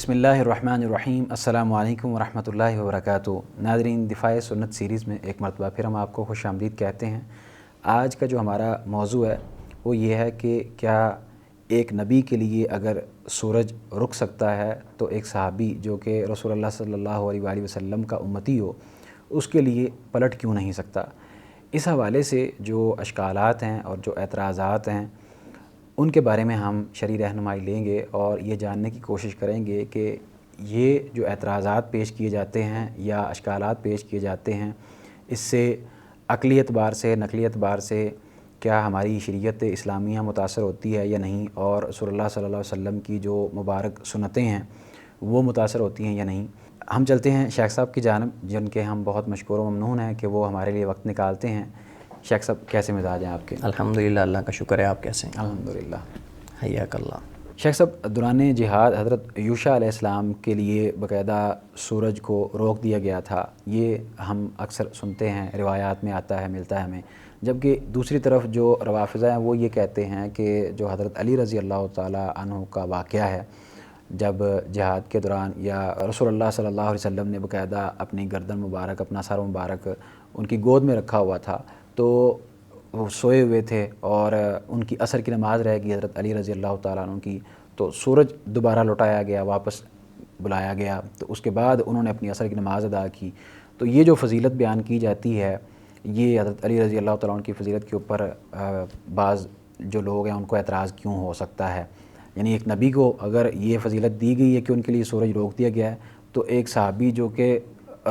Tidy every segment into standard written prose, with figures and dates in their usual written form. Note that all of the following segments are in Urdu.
بسم اللہ الرحمن الرحیم۔ السلام علیکم ورحمۃ اللہ وبرکاتہ۔ ناظرین، دفاع سنت سیریز میں ایک مرتبہ پھر ہم آپ کو خوش آمدید کہتے ہیں۔ آج کا جو ہمارا موضوع ہے وہ یہ ہے کہ کیا ایک نبی کے لیے اگر سورج رک سکتا ہے تو ایک صحابی جو کہ رسول اللہ صلی اللہ علیہ وآلہ وسلم کا امتی ہو اس کے لیے پلٹ کیوں نہیں سکتا؟ اس حوالے سے جو اشکالات ہیں اور جو اعتراضات ہیں ان کے بارے میں ہم شرعی رہنمائی لیں گے اور یہ جاننے کی کوشش کریں گے کہ یہ جو اعتراضات پیش کیے جاتے ہیں یا اشکالات پیش کیے جاتے ہیں اس سے عقلی اعتبار سے نقلی اعتبار سے کیا ہماری شریعت اسلامیہ متاثر ہوتی ہے یا نہیں، اور رسول اللہ صلی اللہ علیہ وسلم کی جو مبارک سنتیں ہیں وہ متاثر ہوتی ہیں یا نہیں۔ ہم چلتے ہیں شیخ صاحب کی جانب، جن کے ہم بہت مشکور و ممنون ہیں کہ وہ ہمارے لیے وقت نکالتے ہیں۔ شیخ صاحب کیسے مزاج ہیں آپ کے؟ الحمدللہ، اللہ کا شکر ہے۔ آپ کیسے ہیں؟ الحمدللہ، حیاک اللہ۔ شیخ صاحب، دوران جہاد حضرت یوشع علیہ السلام کے لیے باقاعدہ سورج کو روک دیا گیا تھا، یہ ہم اکثر سنتے ہیں، روایات میں آتا ہے، ملتا ہے ہمیں۔ جبکہ دوسری طرف جو روافضہ ہیں وہ یہ کہتے ہیں کہ جو حضرت علی رضی اللہ تعالیٰ عنہ کا واقعہ ہے، جب جہاد کے دوران یا رسول اللہ صلی اللہ علیہ وسلم نے باقاعدہ اپنی گردن مبارک، اپنا سر مبارک ان کی گود میں رکھا ہوا تھا، تو وہ سوئے ہوئے تھے اور ان کی عصر کی نماز رہ گئی حضرت علی رضی اللہ تعالیٰ عنہ کی، تو سورج دوبارہ لوٹایا گیا، واپس بلایا گیا، تو اس کے بعد انہوں نے اپنی عصر کی نماز ادا کی۔ تو یہ جو فضیلت بیان کی جاتی ہے، یہ حضرت علی رضی اللہ تعالیٰ عنہ کی فضیلت کے اوپر بعض جو لوگ ہیں ان کو اعتراض کیوں ہو سکتا ہے؟ یعنی ایک نبی کو اگر یہ فضیلت دی گئی ہے کہ ان کے لیے سورج روک دیا گیا ہے، تو ایک صحابی جو کہ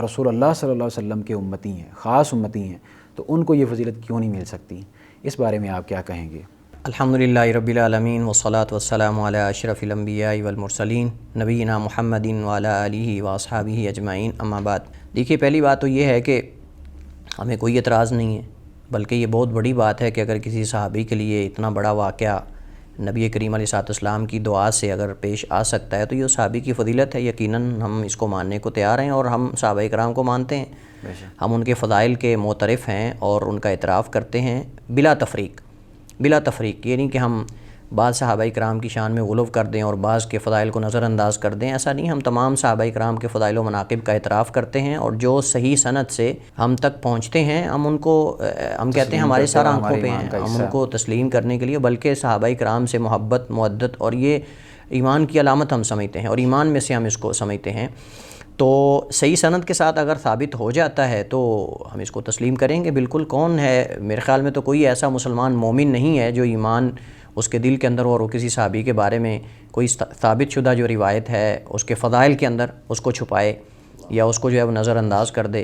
رسول اللہ صلی اللہ علیہ وسلم کے امتی ہیں، خاص امتی ہیں، تو ان کو یہ فضیلت کیوں نہیں مل سکتی؟ اس بارے میں آپ کیا کہیں گے؟ الحمدللہ رب العالمین والصلاۃ والسلام علی اشرف الانبیاء والمرسلین نبینا محمد وعلی آلہ واصحابہ اجمعین، اما بعد۔ دیکھیے، پہلی بات تو یہ ہے کہ ہمیں کوئی اعتراض نہیں ہے، بلکہ یہ بہت بڑی بات ہے کہ اگر کسی صحابی کے لیے اتنا بڑا واقعہ نبی کریم علیہ السلام کی دعا سے اگر پیش آ سکتا ہے تو یہ صحابی کی فضیلت ہے۔ یقیناً ہم اس کو ماننے کو تیار ہیں اور ہم صحابہ کرام کو مانتے ہیں، ہم ان کے فضائل کے معترف ہیں اور ان کا اعتراف کرتے ہیں بلا تفریق۔ بلا تفریق یہ نہیں کہ ہم بعض صحابہ کرام کی شان میں غلو کر دیں اور بعض کے فضائل کو نظر انداز کر دیں، ایسا نہیں۔ ہم تمام صحابہ کرام کے فضائل و مناقب کا اعتراف کرتے ہیں اور جو صحیح سند سے ہم تک پہنچتے ہیں ہم ان کو ہم کہتے ہیں ہمارے سارا آنکھوں پہ ہیں، ہم ان کو تسلیم کرنے کے لیے، بلکہ صحابہ کرام سے محبت، مودت اور یہ ایمان کی علامت ہم سمجھتے ہیں اور ایمان میں سے ہم اس کو سمجھتے ہیں۔ تو صحیح سند کے ساتھ اگر ثابت ہو جاتا ہے تو ہم اس کو تسلیم کریں گے بالکل۔ کون ہے، میرے خیال میں تو کوئی ایسا مسلمان مومن نہیں ہے جو ایمان اس کے دل کے اندر اور کسی صحابی کے بارے میں کوئی ثابت شدہ جو روایت ہے اس کے فضائل کے اندر اس کو چھپائے یا اس کو جو ہے وہ نظر انداز کر دے۔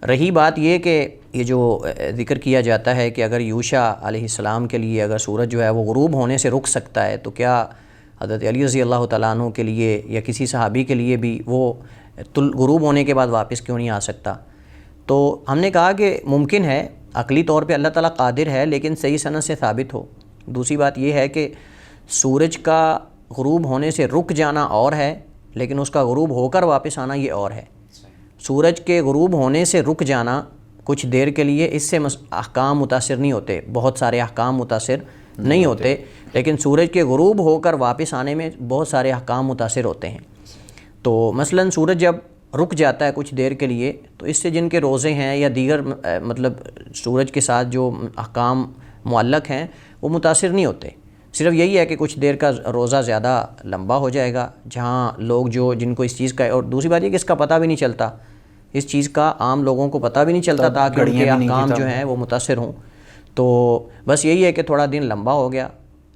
رہی بات یہ کہ یہ جو ذکر کیا جاتا ہے کہ اگر یوشع علیہ السلام کے لیے اگر سورج جو ہے وہ غروب ہونے سے رک سکتا ہے تو کیا حضرت علی رضی اللہ تعالیٰ عنہ کے لیے یا کسی صحابی کے لیے بھی وہ غروب ہونے کے بعد واپس کیوں نہیں آ سکتا؟ تو ہم نے کہا کہ ممکن ہے، عقلی طور پہ اللہ تعالیٰ قادر ہے، لیکن صحیح سند سے ثابت ہو۔ دوسری بات یہ ہے کہ سورج کا غروب ہونے سے رک جانا اور ہے، لیکن اس کا غروب ہو کر واپس آنا یہ اور ہے۔ سورج کے غروب ہونے سے رک جانا کچھ دیر کے لیے، اس سے احکام متاثر نہیں ہوتے، بہت سارے احکام متاثر نہیں ہوتے، لیکن سورج کے غروب ہو کر واپس آنے میں بہت سارے احکام متاثر ہوتے ہیں۔ تو مثلا سورج جب رک جاتا ہے کچھ دیر کے لیے تو اس سے جن کے روزے ہیں یا دیگر مطلب سورج کے ساتھ جو احکام معلق ہیں وہ متاثر نہیں ہوتے، صرف یہی ہے کہ کچھ دیر کا روزہ زیادہ لمبا ہو جائے گا، جہاں لوگ جن کو اس چیز کا، اور دوسری بات یہ کہ اس کا پتہ بھی نہیں چلتا، اس چیز کا عام لوگوں کو پتہ بھی نہیں چلتا تاکہ ان کے احکام جو ہیں وہ متاثر ہوں۔ تو بس یہی ہے کہ تھوڑا دن لمبا ہو گیا،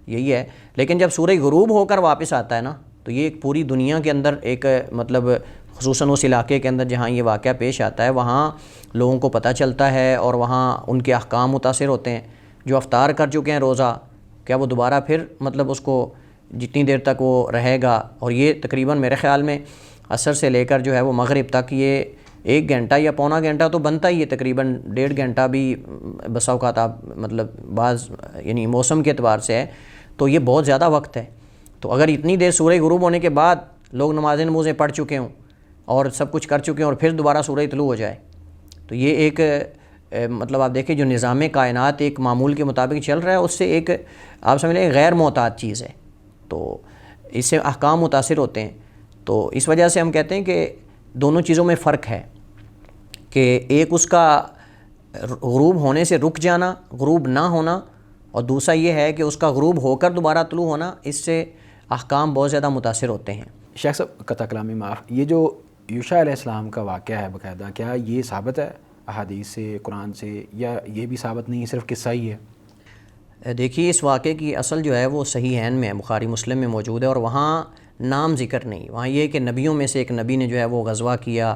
یہی ہے۔ لیکن جب سورج غروب ہو کر واپس آتا ہے نا تو یہ ایک پوری دنیا کے اندر ایک مطلب خصوصاً اس علاقے کے اندر جہاں یہ واقعہ پیش آتا ہے وہاں لوگوں کو پتہ چلتا ہے اور وہاں ان کے احکام متاثر ہوتے ہیں۔ جو افطار کر چکے ہیں روزہ، کیا وہ دوبارہ پھر مطلب اس کو جتنی دیر تک وہ رہے گا، اور یہ تقریباً میرے خیال میں عصر سے لے کر جو ہے وہ مغرب تک یہ 1 گھنٹہ یا پونا گھنٹہ تو بنتا ہی ہے، تقریباً 1.5 گھنٹہ بھی بسا اوقات آپ مطلب بعض یعنی موسم کے اعتبار سے ہے تو یہ بہت زیادہ وقت ہے۔ تو اگر اتنی دیر سورج غروب ہونے کے بعد لوگ نمازیں پڑھ چکے ہوں اور سب کچھ کر چکے ہیں اور پھر دوبارہ سورج طلوع ہو جائے تو یہ ایک مطلب آپ دیکھیں جو نظام کائنات ایک معمول کے مطابق چل رہا ہے اس سے ایک آپ سمجھ لیں غیر معتاد چیز ہے، تو اس سے احکام متاثر ہوتے ہیں۔ تو اس وجہ سے ہم کہتے ہیں کہ دونوں چیزوں میں فرق ہے کہ ایک اس کا غروب ہونے سے رک جانا، غروب نہ ہونا، اور دوسرا یہ ہے کہ اس کا غروب ہو کر دوبارہ طلوع ہونا، اس سے احکام بہت زیادہ متاثر ہوتے ہیں۔ شیخ صاحب قطع کلامی معاف، یہ جو یوشع علیہ السلام کا واقعہ ہے باقاعدہ، کیا یہ ثابت ہے احادیث سے، قرآن سے، یا یہ بھی ثابت نہیں، صرف قصہ ہی ہے؟ دیکھیے اس واقعے کی اصل جو ہے وہ صحیحین میں ہے، بخاری مسلم میں موجود ہے، اور وہاں نام ذکر نہیں، وہاں یہ کہ نبیوں میں سے ایک نبی نے جو ہے وہ غزوہ کیا،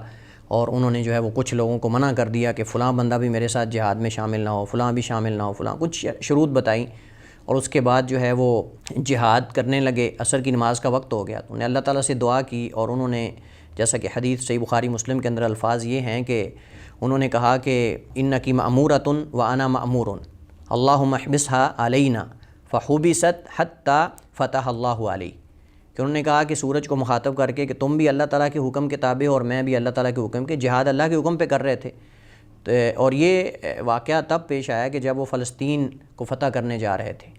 اور انہوں نے جو ہے وہ کچھ لوگوں کو منع کر دیا کہ فلاں بندہ بھی میرے ساتھ جہاد میں شامل نہ ہو، فلاں بھی شامل نہ ہو، فلاں کچھ شروط بتائیں، اور اس کے بعد جو ہے وہ جہاد کرنے لگے۔ عصر کی نماز کا وقت ہو گیا تو انہوں نے اللہ تعالیٰ سے دعا کی، اور انہوں نے جیسا کہ حدیث صحیح بخاری مسلم کے اندر الفاظ یہ ہیں کہ انہوں نے کہا کہ انکی مأمورۃ وانا مأمور اللہم احبسها علینا فحبست حتی فتح اللہ علی، کہ انہوں نے کہا کہ سورج کو مخاطب کر کے کہ تم بھی اللہ تعالیٰ کے حکم کے تابع اور میں بھی اللہ تعالیٰ کے حکم کے، جہاد اللہ کے حکم پہ کر رہے تھے۔ اور یہ واقعہ تب پیش آیا کہ جب وہ فلسطین کو فتح کرنے جا رہے تھے،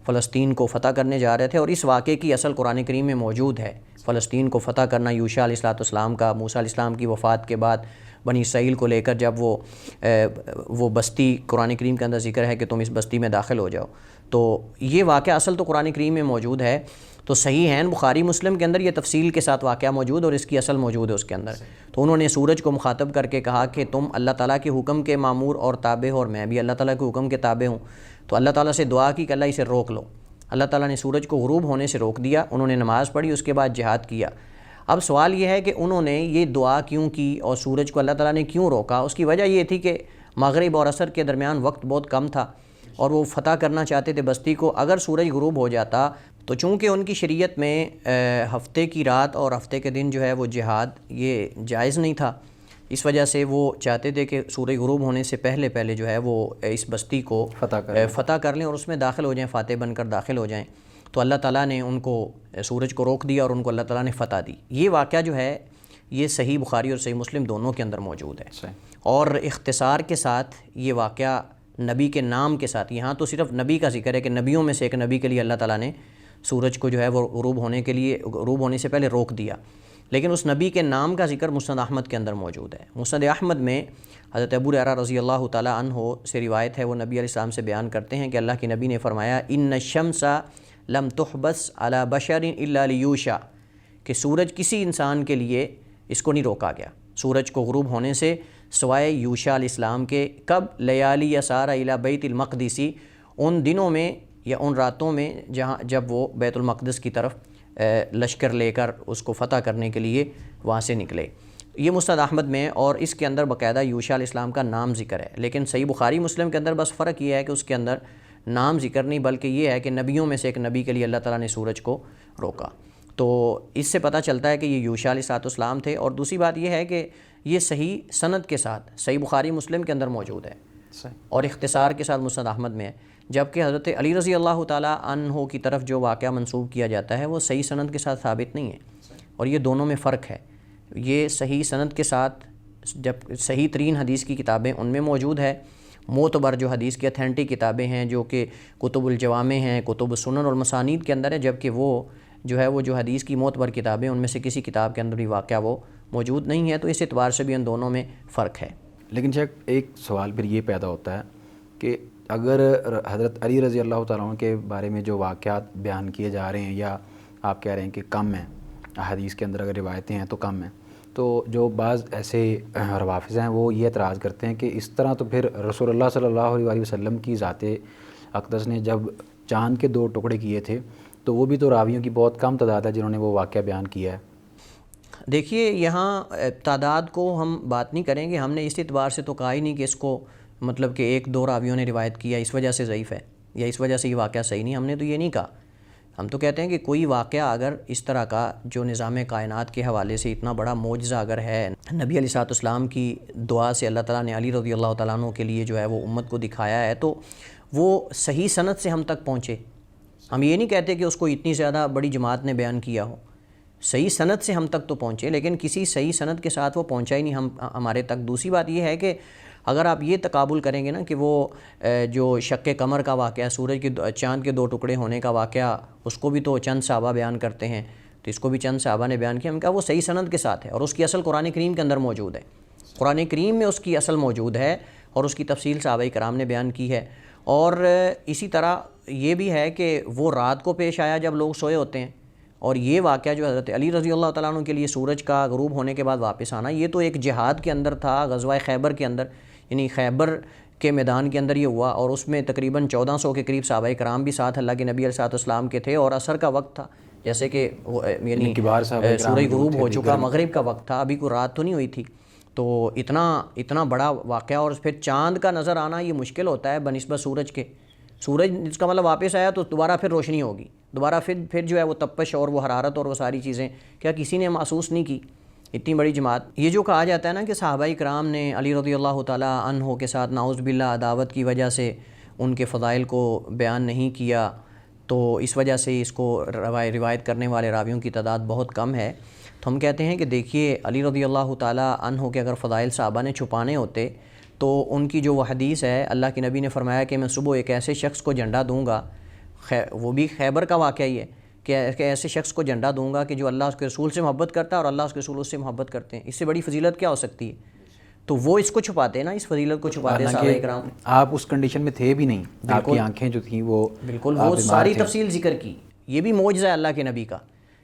فلسطین کو فتح کرنے جا رہے تھے، اور اس واقعے کی اصل قرآن کریم میں موجود ہے۔ فلسطین کو فتح کرنا یوشع علیہ السلام کا، موسیٰ علیہ السلام کی وفات کے بعد بنی اسرائیل کو لے کر جب وہ بستی قرآن کریم کے اندر ذکر ہے کہ تم اس بستی میں داخل ہو جاؤ، تو یہ واقعہ اصل تو قرآن کریم میں موجود ہے، تو صحیح ہیں بخاری مسلم کے اندر یہ تفصیل کے ساتھ واقعہ موجود، اور اس کی اصل موجود ہے اس کے اندر۔ تو انہوں نے سورج کو مخاطب کر کے کہا کہ تم اللہ تعالیٰ کے حکم کے مامور اور تابع ہو، اور میں بھی اللہ تعالیٰ کے حکم کے تابع ہوں۔ تو اللہ تعالیٰ سے دعا کی کہ اللہ اسے روک لو۔ اللہ تعالیٰ نے سورج کو غروب ہونے سے روک دیا، انہوں نے نماز پڑھی، اس کے بعد جہاد کیا۔ اب سوال یہ ہے کہ انہوں نے یہ دعا کیوں کی اور سورج کو اللہ تعالیٰ نے کیوں روکا؟ اس کی وجہ یہ تھی کہ مغرب اور عصر کے درمیان وقت بہت کم تھا، اور وہ فتح کرنا چاہتے تھے بستی کو۔ اگر سورج غروب ہو جاتا تو چونکہ ان کی شریعت میں ہفتے کی رات اور ہفتے کے دن جو ہے وہ جہاد یہ جائز نہیں تھا، اس وجہ سے وہ چاہتے تھے کہ سورج غروب ہونے سے پہلے جو ہے وہ اس بستی کو فتح کر لیں اور اس میں داخل ہو جائیں، فاتح بن کر داخل ہو جائیں۔ تو اللہ تعالیٰ نے ان کو سورج کو روک دیا اور ان کو اللہ تعالیٰ نے فتح دی۔ یہ واقعہ جو ہے یہ صحیح بخاری اور صحیح مسلم دونوں کے اندر موجود ہے، اور اختصار کے ساتھ یہ واقعہ نبی کے نام کے ساتھ، یہاں تو صرف نبی کا ذکر ہے کہ نبیوں میں سے ایک نبی کے لیے اللہ تعالیٰ نے سورج کو جو ہے وہ غروب ہونے سے پہلے روک دیا، لیکن اس نبی کے نام کا ذکر مسند احمد کے اندر موجود ہے۔ مسند احمد میں حضرت ابو ہریرہ رضی اللہ تعالیٰ عنہ سے روایت ہے، وہ نبی علیہ السلام سے بیان کرتے ہیں کہ اللہ کے نبی نے فرمایا ان الشمس لم تحبس علی بشر الا لیوشع، کہ سورج کسی انسان کے لیے اس کو نہیں روکا گیا سورج کو غروب ہونے سے سوائے یوشع علیہ السلام کے۔ کب؟ لیالی یسار الی بیت المقدس، ان دنوں میں یا ان راتوں میں جب وہ بیت المقدس کی طرف لشکر لے کر اس کو فتح کرنے کے لیے وہاں سے نکلے۔ یہ مسند احمد میں، اور اس کے اندر باقاعدہ یوشع علیہ السلام کا نام ذکر ہے، لیکن صحیح بخاری مسلم کے اندر بس فرق یہ ہے کہ اس کے اندر نام ذکر نہیں، بلکہ یہ ہے کہ نبیوں میں سے ایک نبی کے لیے اللہ تعالیٰ نے سورج کو روکا۔ تو اس سے پتہ چلتا ہے کہ یہ یوشع علیہ السلام تھے۔ اور دوسری بات یہ ہے کہ یہ صحیح سند کے ساتھ صحیح بخاری مسلم کے اندر موجود ہے، اور اختصار کے ساتھ مسند احمد میں ہے، جبکہ حضرت علی رضی اللہ تعالیٰ عنہ کی طرف جو واقعہ منسوب کیا جاتا ہے وہ صحیح سند کے ساتھ ثابت نہیں ہے، اور یہ دونوں میں فرق ہے۔ یہ صحیح سند کے ساتھ جب صحیح ترین حدیث کی کتابیں ان میں موجود ہے، معتبر جو حدیث کی اتھینٹک کتابیں ہیں جو کہ کتب الجوامع ہیں، کتب سنن اور مسانید کے اندر ہے، جبکہ وہ جو ہے وہ جو حدیث کی معتبر کتابیں ان میں سے کسی کتاب کے اندر بھی واقعہ وہ موجود نہیں ہے، تو اس اعتبار سے بھی ان دونوں میں فرق ہے۔ لیکن شیخ ایک سوال پھر یہ پیدا ہوتا ہے کہ اگر حضرت علی رضی اللہ تعالیٰ عنہ کے بارے میں جو واقعات بیان کیے جا رہے ہیں، یا آپ کہہ رہے ہیں کہ کم ہیں، حدیث کے اندر اگر روایتیں ہیں تو کم ہیں، تو جو بعض ایسے روافظ ہیں وہ یہ اعتراض کرتے ہیں کہ اس طرح تو پھر رسول اللہ صلی اللہ علیہ وسلم کی ذات اقدس نے جب چاند کے 2 ٹکڑے کیے تھے تو وہ بھی تو راویوں کی بہت کم تعداد ہے جنہوں نے وہ واقعہ بیان کیا ہے۔ دیکھیے یہاں تعداد کو ہم بات نہیں کریں گے، ہم نے اس اعتبار سے تو کہا ہی نہیں کہ اس کو مطلب کہ 1-2 راویوں نے روایت کیا اس وجہ سے ضعیف ہے یا اس وجہ سے یہ واقعہ صحیح نہیں، ہم نے تو یہ نہیں کہا۔ ہم تو کہتے ہیں کہ کوئی واقعہ اگر اس طرح کا جو نظام کائنات کے حوالے سے اتنا بڑا معجزہ اگر ہے، نبی علیہ السلام کی دعا سے اللہ تعالیٰ نے علی رضی اللہ تعالیٰ عنہ کے لیے جو ہے وہ امت کو دکھایا ہے، تو وہ صحیح سند سے ہم تک پہنچے۔ ہم یہ نہیں کہتے کہ اس کو اتنی زیادہ بڑی جماعت نے بیان کیا ہو، صحیح سند سے ہم تک تو پہنچے، لیکن کسی صحیح سند کے ساتھ وہ پہنچا ہی نہیں ہمارے تک۔ دوسری بات یہ ہے کہ اگر آپ یہ تقابل کریں گے نا کہ وہ جو شق قمر کا واقعہ، سورج کے چاند کے 2 ٹکڑے ہونے کا واقعہ، اس کو بھی تو چند صحابہ بیان کرتے ہیں، تو اس کو بھی چند صحابہ نے بیان کیا. ہم کہا وہ صحیح سند کے ساتھ ہے اور اس کی اصل قرآن کریم کے اندر موجود ہے. قرآن کریم میں اس کی اصل موجود ہے اور اس کی تفصیل صحابہ کرام نے بیان کی ہے. اور اسی طرح یہ بھی ہے کہ وہ رات کو پیش آیا جب لوگ سوئے ہوتے ہیں. اور یہ واقعہ جو حضرت علی رضی اللہ تعالیٰ عنہ کے لیے سورج کا غروب ہونے کے بعد واپس آنا، یہ تو ایک جہاد کے اندر تھا، غزوہ خیبر کے اندر، یعنی خیبر کے میدان کے اندر یہ ہوا. اور اس میں تقریباً 1400 کے قریب صحابہ کرام بھی ساتھ اللہ کے نبی علیہ الصلوۃ والسلام کے تھے. اور عصر کا وقت تھا، جیسے کہ یعنی سورج غروب ہو چکا، مغرب کا وقت تھا، ابھی کوئی رات تو نہیں ہوئی تھی. تو اتنا بڑا واقعہ. اور پھر چاند کا نظر آنا یہ مشکل ہوتا ہے بنسبت سورج کے. سورج اس کا مطلب واپس آیا تو دوبارہ پھر روشنی ہوگی، دوبارہ پھر جو ہے وہ تپش اور وہ حرارت اور وہ ساری چیزیں کیا کسی نے محسوس نہیں کی. اتنی بڑی جماعت. یہ جو کہا جاتا ہے نا کہ صحابہ کرام نے علی رضی اللہ تعالیٰ عنہ کے ساتھ نعوذ باللہ عداوت کی وجہ سے ان کے فضائل کو بیان نہیں کیا، تو اس وجہ سے اس کو روایت کرنے والے راویوں کی تعداد بہت کم ہے. تو ہم کہتے ہیں کہ دیکھیے علی رضی اللہ تعالیٰ عنہ کے اگر فضائل صحابہ نے چھپانے ہوتے تو ان کی جو وہ حدیث ہے، اللہ کے نبی نے فرمایا کہ میں صبح ایک ایسے شخص کو جھنڈا دوں گا، وہ بھی خیبر کا واقعہ ہی ہے کہ ایسے شخص کو جھنڈا دوں گا کہ جو اللہ اس کے رسول سے محبت کرتا ہے اور اللہ اس کے رسول اس سے محبت کرتے ہیں. اس سے بڑی فضیلت کیا ہو سکتی ہے؟ تو وہ اس کو چھپاتے ہیں نا، اس فضیلت کو چھپاتے ہیں صحابہ کرام. آپ اس کنڈیشن میں تھے بھی نہیں، آپ کی آنکھیں جو تھیں وہ بالکل وہ ساری تفصیل ذکر کی. یہ بھی معجزہ ہے اللہ کے نبی کا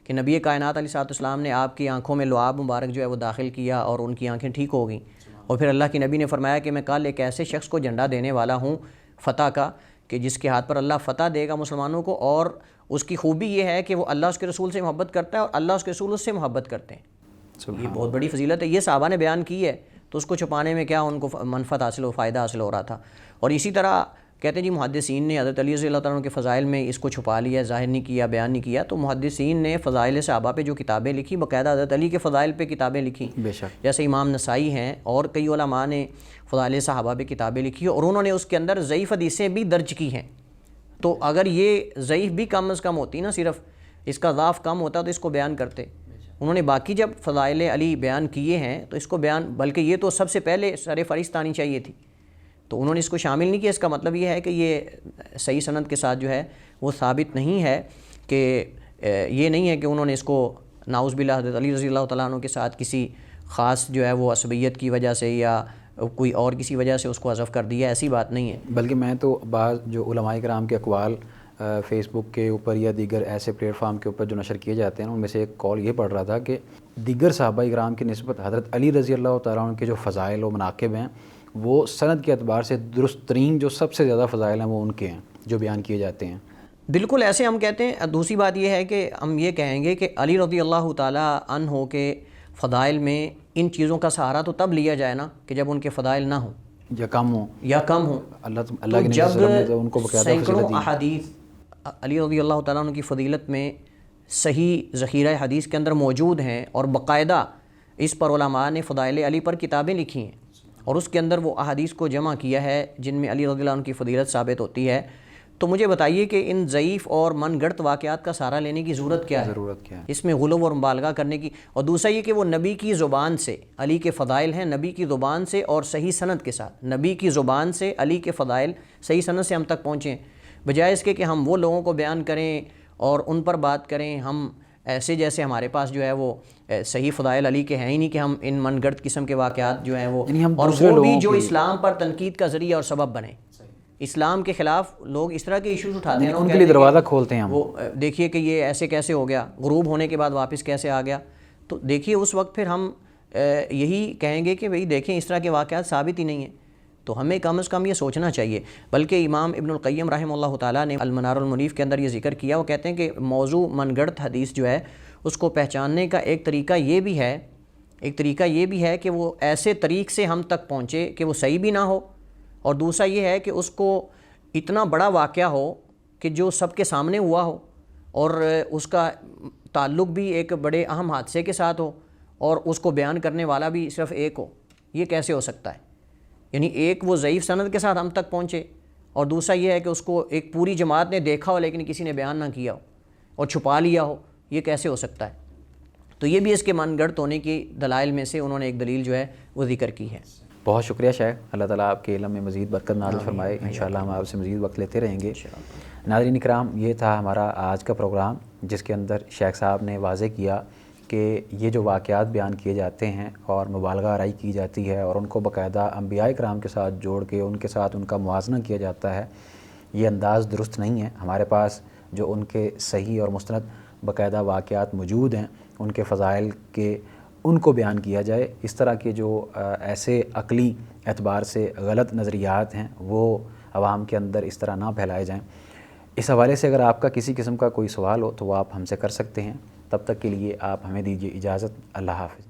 کہ نبی کائنات علیہ الصلوۃ والسلام نے آپ کی آنکھوں میں لعاب مبارک جو ہے وہ داخل کیا اور ان کی آنکھیں ٹھیک ہو گئیں. اور پھر اللہ کے نبی نے فرمایا کہ میں کل ایک ایسے شخص کو جھنڈا دینے والا ہوں فتح کا کہ جس کے ہاتھ پر اللہ فتح دے گا مسلمانوں کو. اور اس کی خوبی یہ ہے کہ وہ اللہ اس کے رسول سے محبت کرتا ہے اور اللہ اس کے رسول اس سے محبت کرتے ہیں. یہ بہت بڑی فضیلت ہے. یہ صحابہ نے بیان کی ہے تو اس کو چھپانے میں کیا ان کو منفعت حاصل ہو، فائدہ حاصل ہو رہا تھا. اور اسی طرح کہتے ہیں جی محدثین نے حضرت علی رضی اللہ تعالیٰ عنہ کے فضائل میں اس کو چھپا لیا، ظاہر نہیں کیا، بیان نہیں کیا. تو محدثین نے فضائل صحابہ پہ جو کتابیں لکھی، باقاعدہ حضرت علی کے فضائل پہ کتابیں لکھی. بے شک. جیسے امام نسائی ہیں اور کئی علماء نے فضائل صحابہ پہ کتابیں لکھی اور انہوں نے اس کے اندر ضعیف حدیثیں بھی درج کی ہیں. تو اگر یہ ضعیف بھی کم از کم ہوتی نا، صرف اس کا ضعف کم ہوتا تو اس کو بیان کرتے. انہوں نے باقی جب فضائل علی بیان کیے ہیں تو اس کو بیان، بلکہ یہ تو سب سے پہلے سر فہرست آنی چاہیے تھی، تو انہوں نے اس کو شامل نہیں کیا. اس کا مطلب یہ ہے کہ یہ صحیح سند کے ساتھ جو ہے وہ ثابت نہیں ہے، کہ یہ نہیں ہے کہ انہوں نے اس کو نعوذ باللہ حضرت علی رضی اللہ تعالیٰ عنہ کے ساتھ کسی خاص جو ہے وہ عصبیت کی وجہ سے یا کوئی اور کسی وجہ سے اس کو حذف کر دیا. ایسی بات نہیں ہے. بلکہ میں تو بعض جو علماء کرام کے اقوال فیس بک کے اوپر یا دیگر ایسے پلیٹ فارم کے اوپر جو نشر کیے جاتے ہیں ان میں سے ایک قول یہ پڑھ رہا تھا کہ دیگر صحابہ کرام کی نسبت حضرت علی رضی اللہ تعالیٰ عنہ کے جو فضائل و مناقب ہیں وہ سند کے اعتبار سے درست ترین جو سب سے زیادہ فضائل ہیں وہ ان کے ہیں جو بیان کیے جاتے ہیں. بالکل ایسے ہم کہتے ہیں. دوسری بات یہ ہے کہ ہم یہ کہیں گے کہ علی رضی اللہ تعالیٰ عنہ کے فضائل میں ان چیزوں کا سہارا تو تب لیا جائے نا کہ جب ان کے فضائل نہ ہوں یا کم ہوں. اللہ کے نبی صلی اللہ علیہ وسلم نے ان کو باقاعدہ سینکڑوں احادیث علی رضی اللہ تعالیٰ عنہ کی فضیلت میں صحیح ذخیرہ حدیث کے اندر موجود ہیں اور باقاعدہ اس پر علماء نے فضائل علی پر کتابیں لکھی ہیں اور اس کے اندر وہ احادیث کو جمع کیا ہے جن میں علی رضی اللہ عنہ کی فضیلت ثابت ہوتی ہے. تو مجھے بتائیے کہ ان ضعیف اور من گڑت واقعات کا سہارا لینے کی ضرورت کیا ہے؟ اس میں غلو اور مبالغہ کرنے کی. اور دوسرا یہ کہ وہ نبی کی زبان سے علی کے فضائل ہیں، نبی کی زبان سے اور صحیح سند کے ساتھ، نبی کی زبان سے علی کے فضائل صحیح سند سے ہم تک پہنچیں، بجائے اس کے کہ ہم وہ لوگوں کو بیان کریں اور ان پر بات کریں. ہم ایسے جیسے ہمارے پاس جو ہے وہ صحیح فضائل علی کے ہیں ہی نہیں کہ ہم ان من گڑت قسم کے واقعات جو ہیں وہ، اور وہ بھی جو اسلام پر تنقید کا ذریعہ اور سبب بنے. اسلام کے خلاف لوگ اس طرح کے ایشوز اٹھاتے ہیں، ان کے لیے دروازہ کھولتے ہیں. وہ دیکھیے کہ یہ ایسے کیسے ہو گیا، غروب ہونے کے بعد واپس کیسے آ گیا. تو دیکھیے اس وقت پھر ہم یہی کہیں گے کہ بھئی دیکھیں اس طرح کے واقعات ثابت ہی نہیں ہیں. تو ہمیں کم از کم یہ سوچنا چاہیے. بلکہ امام ابن القیم رحمہ اللہ تعالیٰ نے المنار المنیف کے اندر یہ ذکر کیا. وہ کہتے ہیں کہ موضوع من گڑت حدیث جو ہے اس کو پہچاننے کا ایک طریقہ یہ بھی ہے کہ وہ ایسے طریق سے ہم تک پہنچے کہ وہ صحیح بھی نہ ہو، اور دوسرا یہ ہے کہ اس کو اتنا بڑا واقعہ ہو کہ جو سب کے سامنے ہوا ہو اور اس کا تعلق بھی ایک بڑے اہم حادثے کے ساتھ ہو اور اس کو بیان کرنے والا بھی صرف ایک ہو. یہ کیسے ہو سکتا ہے؟ یعنی ایک وہ ضعیف سند کے ساتھ ہم تک پہنچے اور دوسرا یہ ہے کہ اس کو ایک پوری جماعت نے دیکھا ہو لیکن کسی نے بیان نہ کیا ہو اور چھپا لیا ہو. یہ کیسے ہو سکتا ہے؟ تو یہ بھی اس کے من گڑت ہونے کی دلائل میں سے انہوں نے ایک دلیل جو ہے وہ ذکر کی ہے. بہت شکریہ شیخ. اللہ تعالیٰ آپ کے علم میں مزید برکت نازل فرمائے. انشاءاللہ ہم آپ سے مزید وقت لیتے رہیں گے. ناظرین کرام، یہ تھا ہمارا آج کا پروگرام. جس کے اندر شیخ صاحب نے واضح کیا کہ یہ جو واقعات بیان کیے جاتے ہیں اور مبالغہ آرائی کی جاتی ہے اور ان کو باقاعدہ انبیاء کرام کے ساتھ جوڑ کے ان کے ساتھ ان کا موازنہ کیا جاتا ہے، یہ انداز درست نہیں ہے۔ ہمارے پاس جو ان کے صحیح اور مستند باقاعدہ واقعات موجود ہیں، ان کے فضائل کے ان کو بیان کیا جائے۔ اس طرح کے جو ایسے عقلی اعتبار سے غلط نظریات ہیں وہ عوام کے اندر اس طرح نہ پھیلائے جائیں۔ اس حوالے سے اگر آپ کا کسی قسم کا کوئی سوال ہو تو وہ آپ ہم سے کر سکتے ہیں۔ تب تک کے لیے آپ ہمیں دیجیے اجازت۔ اللہ حافظ۔